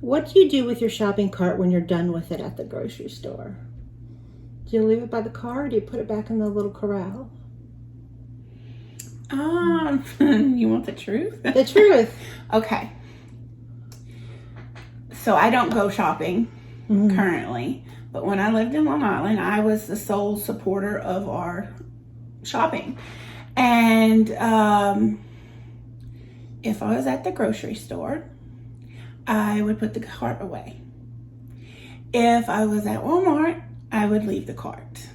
What do you do with your shopping cart when you're done with it at the grocery store? Do you leave it by the car, or do you put it back in the little corral? You want the truth? The truth. Okay. So I don't go shopping currently, but when I lived in Long Island, I was the sole supporter of our shopping. And if I was at the grocery store, I would put the cart away. If I was at Walmart, I would leave the cart.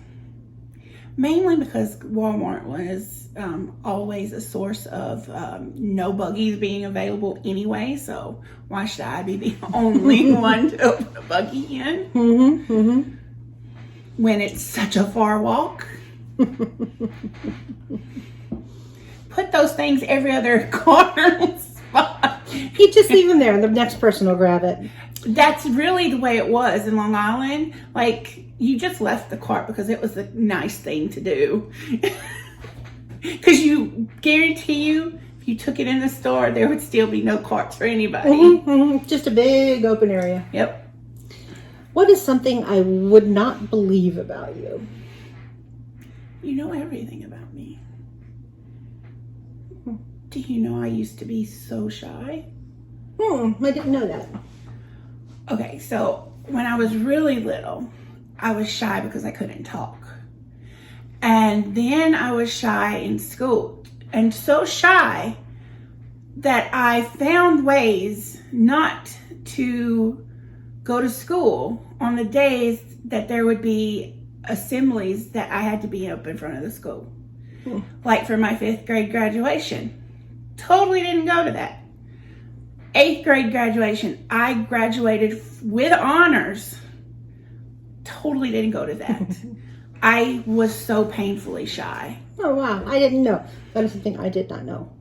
Mainly because Walmart was always a source of no buggies being available anyway, so why should I be the only one to put a buggy in when it's such a far walk? Put those things every other corner spot. You just leave them there and the next person will grab it. That's really the way it was in Long Island. Like, you just left the cart because it was a nice thing to do. Because you guarantee you, if you took it in the store, there would still be no carts for anybody. Just a big open area. Yep. What is something I would not believe about you? You know everything about me. Do you know I used to be so shy? I didn't know that. Okay, so when I was really little, I was shy because I couldn't talk. And then I was shy in school, and so shy that I found ways not to go to school on the days that there would be assemblies that I had to be up in front of the school. Like for my 5th grade graduation. Totally didn't go to that. 8th grade graduation, I graduated with honors. Totally didn't go to that. I was so painfully shy. Oh, wow. I didn't know. That is something I did not know.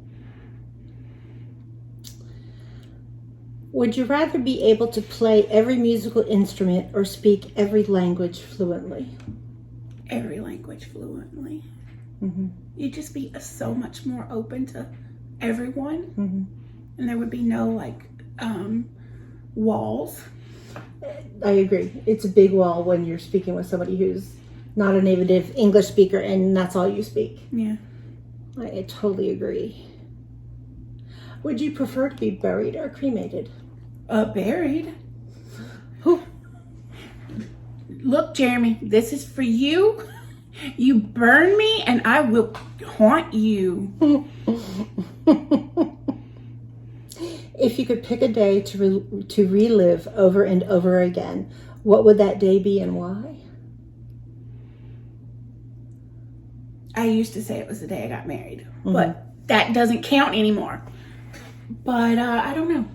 Would you rather be able to play every musical instrument or speak every language fluently? Every language fluently. You'd just be so much more open to everyone. And there would be no, like, walls. I agree. It's a big wall when you're speaking with somebody who's not a native English speaker and that's all you speak. Yeah. I totally agree. Would you prefer to be buried or cremated? Buried. Look, Jeremy, this is for you. You burn me and I will haunt you. If you could pick a day to relive over and over again, what would that day be and why? I used to say it was the day I got married, but that doesn't count anymore. But I don't know.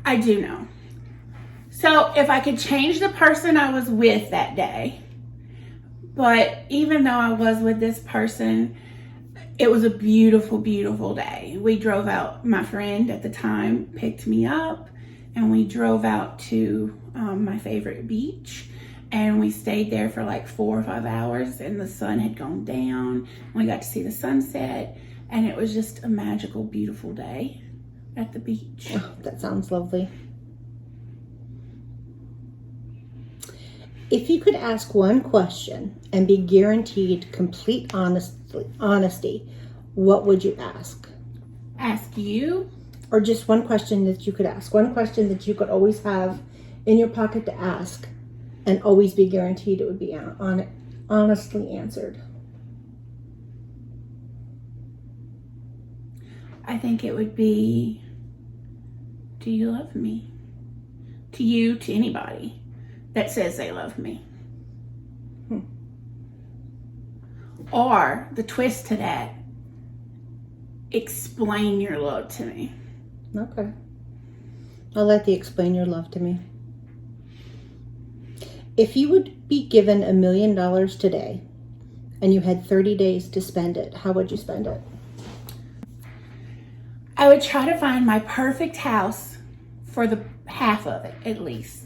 I do know. So if I could change the person I was with that day, but even though I was with this person, it was a beautiful, beautiful day. We drove out, my friend at the time picked me up, and we drove out to my favorite beach, and we stayed there for like 4 or 5 hours, and the sun had gone down. We got to see the sunset, and it was just a magical, beautiful day at the beach. Oh, that sounds lovely. If you could ask one question and be guaranteed complete honesty, what would you ask? Ask you? Or just one question that you could ask. One question that you could always have in your pocket to ask and always be guaranteed it would be honestly answered. I think it would be, do you love me? To you, to anybody that says they love me. Or the twist to that, explain your love to me. Okay. I'll let you explain your love to me. If you would be given $1 million today and you had 30 days to spend it, how would you spend it? I would try to find my perfect house for the half of it, at least.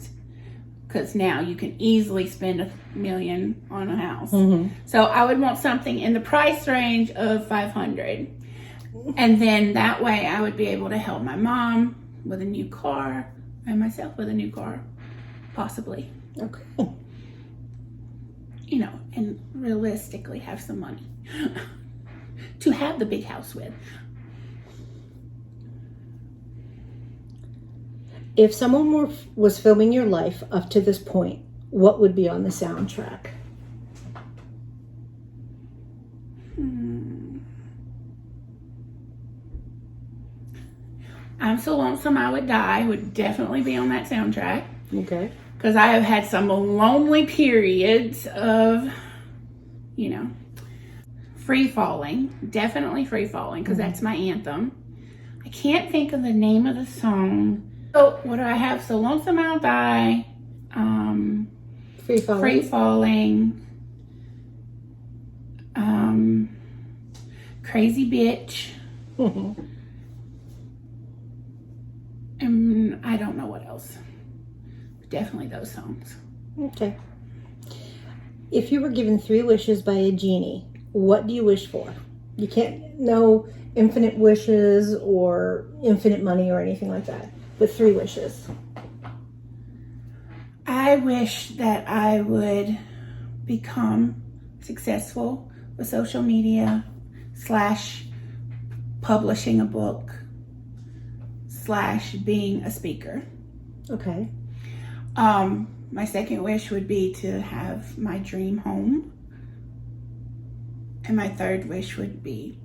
Because now you can easily spend $1 million on a house. So I would want something in the price range of $500. And then that way I would be able to help my mom with a new car, and myself with a new car, possibly. Okay. You know, and realistically have some money to have the big house with. If someone was filming your life up to this point, what would be on the soundtrack? I'm So Lonesome I Would Die would definitely be on that soundtrack. Okay. Because I have had some lonely periods of, you know, free falling. Definitely free falling, because that's my anthem. I can't think of the name of the song. So what do I have? So Lonesome I'll Die. Free falling. Free falling. Crazy Bitch. And I don't know what else. Definitely those songs. Okay. If you were given 3 wishes by a genie, what do you wish for? You can't know infinite wishes or infinite money or anything like that, but 3 wishes. I wish that I would become successful with social media / publishing a book / being a speaker. Okay. My second wish would be to have my dream home. And my third wish would be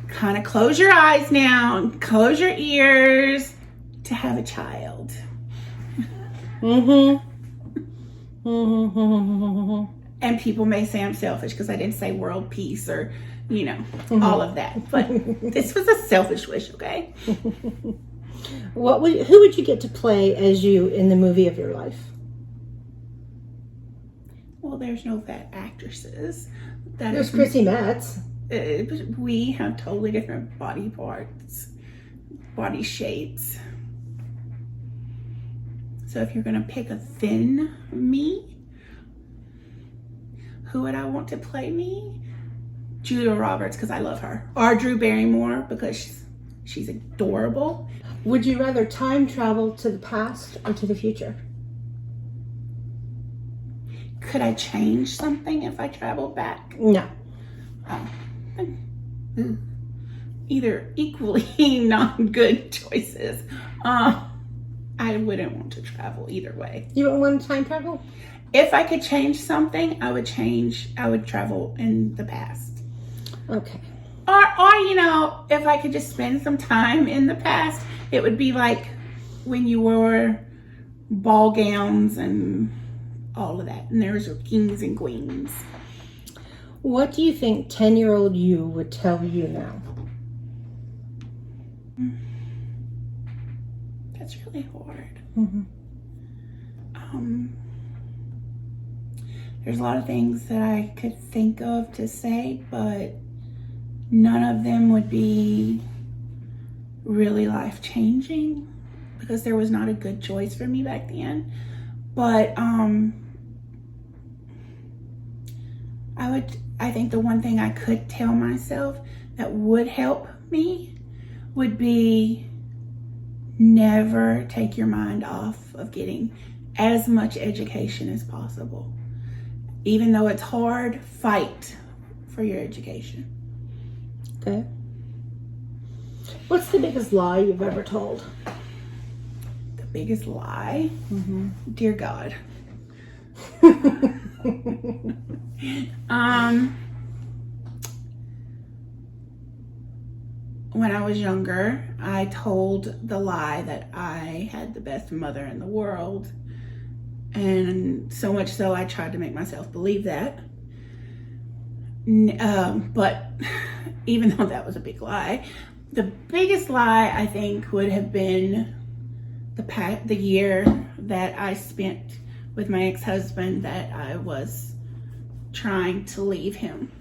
kind of close your eyes now and close your ears to have a child. And people may say I'm selfish because I didn't say world peace or, you know, all of that. But this was a selfish wish, okay? Who would you get to play as you in the movie of your life? Well, there's no fat actresses. There's Chrissy Metz. We have totally different body parts, body shapes. So if you're going to pick a thin me, who would I want to play me? Julia Roberts, because I love her. Or Drew Barrymore, because she's adorable. Would you rather time travel to the past or to the future? Could I change something if I traveled back? No. Either equally not good choices. I wouldn't want to travel either way. You wouldn't want to time travel? If I could change something, I would travel in the past. Okay. Or you know, if I could just spend some time in the past, it would be like when you wore ball gowns and all of that. And there's your kings and queens. What do you think 10-year-old you would tell you now? That's really hard. There's a lot of things that I could think of to say, but none of them would be really life-changing because there was not a good choice for me back then. But I think the one thing I could tell myself that would help me would be never take your mind off of getting as much education as possible. Even though it's hard, fight for your education. Okay. What's the biggest lie you've ever told? The biggest lie? Dear God. When I was younger, I told the lie that I had the best mother in the world. And so much so, I tried to make myself believe that. But even though that was a big lie, the biggest lie I think would have been the year that I spent with my ex-husband, that I was trying to leave him.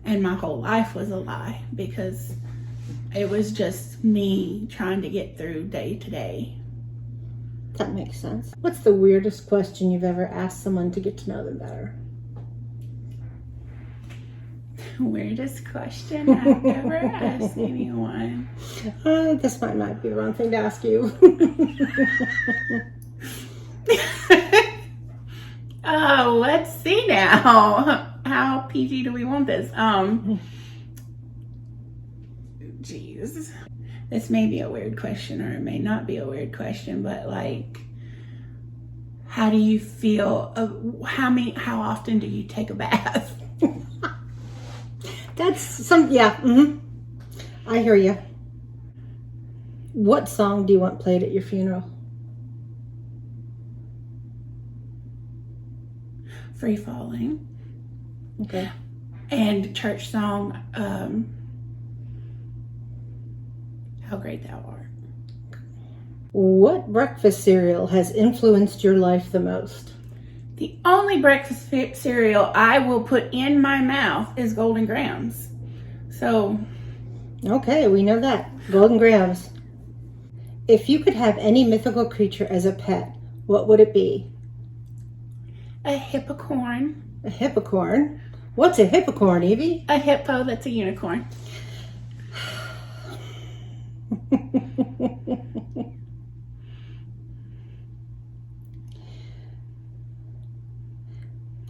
And my whole life was a lie because it was just me trying to get through day to day. That makes sense. What's the weirdest question you've ever asked someone to get to know them better? Weirdest question I've ever asked anyone. This might be the wrong thing to ask you. Oh, let's see now. How PG do we want this? Jeez. This may be a weird question or it may not be a weird question, but like, how do you feel? How often do you take a bath? That's I hear you. What song do you want played at your funeral? Free Falling. Okay. And church song, How Great Thou Art. What breakfast cereal has influenced your life the most? The only breakfast cereal I will put in my mouth is Golden Grahams. So. Okay, we know that. Golden Grahams. If you could have any mythical creature as a pet, what would it be? A hippocorn. A hippocorn? What's a hippocorn, Evie? A hippo that's a unicorn.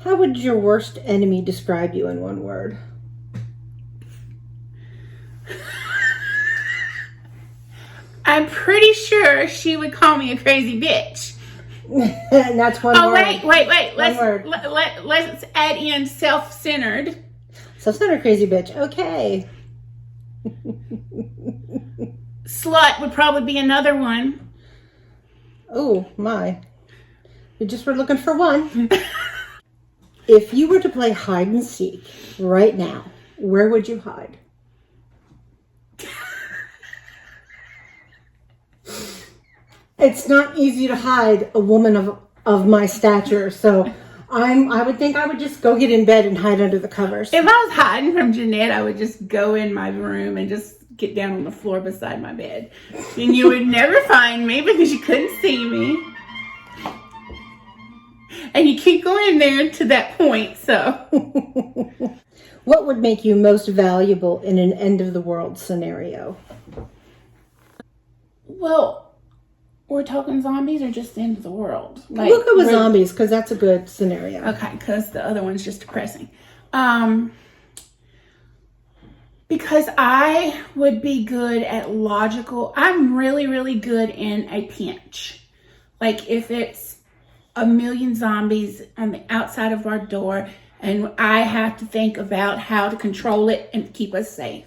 How would your worst enemy describe you in one word? I'm pretty sure she would call me a crazy bitch. And that's one word. Oh, wait. Let's add in self-centered. Self-centered crazy bitch. Okay. Slut would probably be another one. Oh, my. We just were looking for one. If you were to play hide and seek right now, where would you hide? It's not easy to hide a woman of my stature, so I would think I would just go get in bed and hide under the covers. If I was hiding from Jeanette, I would just go in my room and just get down on the floor beside my bed. And you would never find me because you couldn't see me. And you keep going there to that point, so. What would make you most valuable in an end-of-the-world scenario? Well, we're talking zombies or just the end of the world? Like, we'll go with zombies because that's a good scenario. Okay, because the other one's just depressing. Because I would be good at logical. I'm really, really good in a pinch. Like if it's a million zombies on the outside of our door and I have to think about how to control it and keep us safe.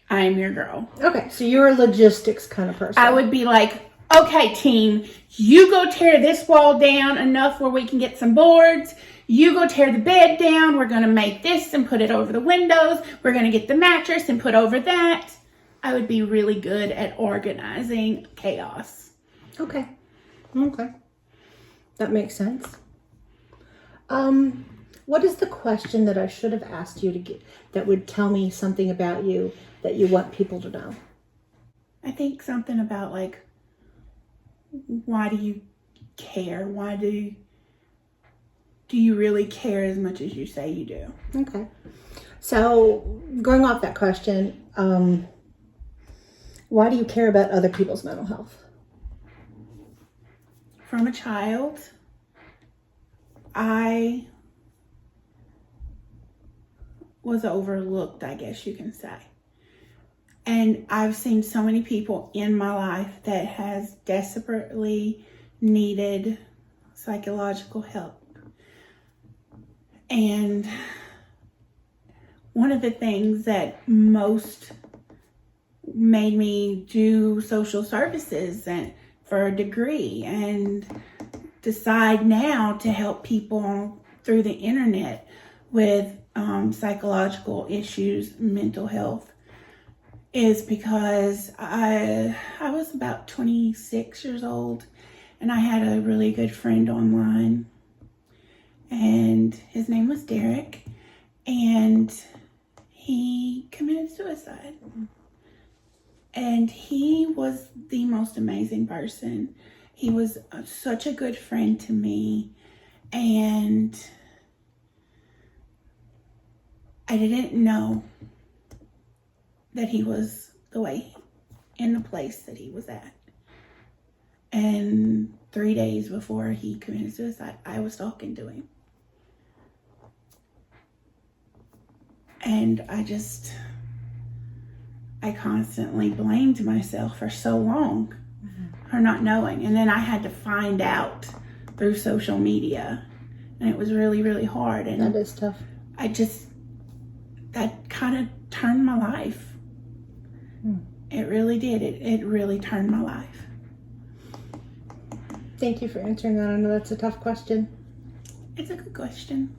I'm your girl. Okay, so you're a logistics kind of person. I would be like, okay, team, you go tear this wall down enough where we can get some boards. You go tear the bed down. We're going to make this and put it over the windows. We're going to get the mattress and put over that. I would be really good at organizing chaos. Okay. That makes sense. What is the question that I should have asked you to get that would tell me something about you that you want people to know? I think something about like, why do you care? Why do you really care as much as you say you do? Okay. So going off that question, why do you care about other people's mental health? From a child, I was overlooked, I guess you can say. And I've seen so many people in my life that has desperately needed psychological help. And one of the things that most made me do social services and for a degree and decide now to help people through the internet with psychological issues, mental health, is because I was about 26 years old and I had a really good friend online and his name was Derek and he committed suicide. And he was the most amazing person. He was such a good friend to me. And I didn't know that he was in the place that he was at. And 3 days before he committed suicide, I was talking to him. And I constantly blamed myself for so long for not knowing. And then I had to find out through social media. And it was really, really hard. And that is tough. That kind of turned my life. It really did. It really turned my life. Thank you for answering that. I know that's a tough question. It's a good question.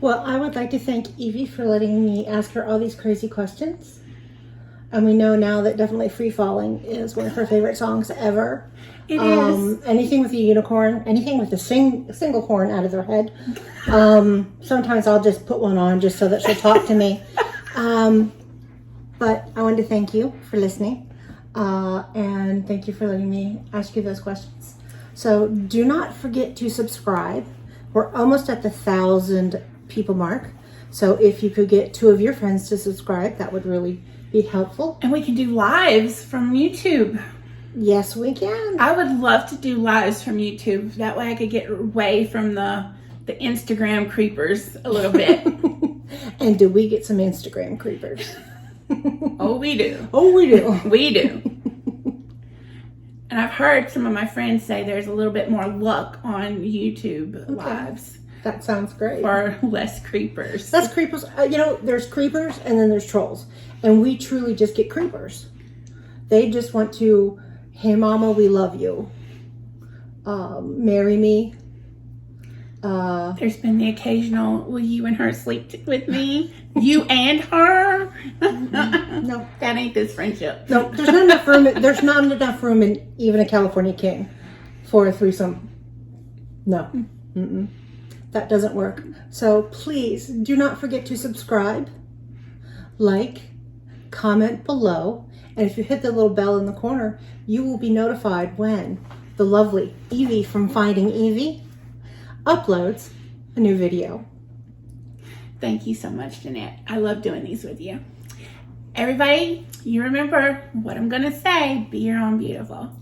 Well, I would like to thank Evie for letting me ask her all these crazy questions. And we know now that definitely Free Falling is one of her favorite songs ever. It is. Anything with a unicorn, anything with a single horn out of their head. Sometimes I'll just put one on just so that she'll talk to me. But I wanted to thank you for listening. And thank you for letting me ask you those questions. So do not forget to subscribe. We're almost at the 1,000 people mark. So if you could get 2 of your friends to subscribe, that would really be helpful. And we can do lives from YouTube. Yes, we can. I would love to do lives from YouTube. That way I could get away from the Instagram creepers a little bit. And do we get some Instagram creepers? Oh, we do. Oh, we do. We do. And I've heard some of my friends say there's a little bit more luck on YouTube lives. That sounds great. Or less creepers. That's creepers. There's creepers and then there's trolls. And we truly just get creepers. They just want to, hey mama, we love you. Marry me. There's been the occasional, will you and her sleep with me? You and her? No. That ain't this friendship. No, there's not enough room. There's not enough room in even a California king for a threesome. No. Mm-mm. That doesn't work. So please do not forget to subscribe, like, comment below, and if you hit the little bell in the corner, you will be notified when the lovely Evie from Finding Evie uploads a new video. Thank you so much, Jeanette. I love doing these with you. Everybody, you remember what I'm going to say. Be your own beautiful.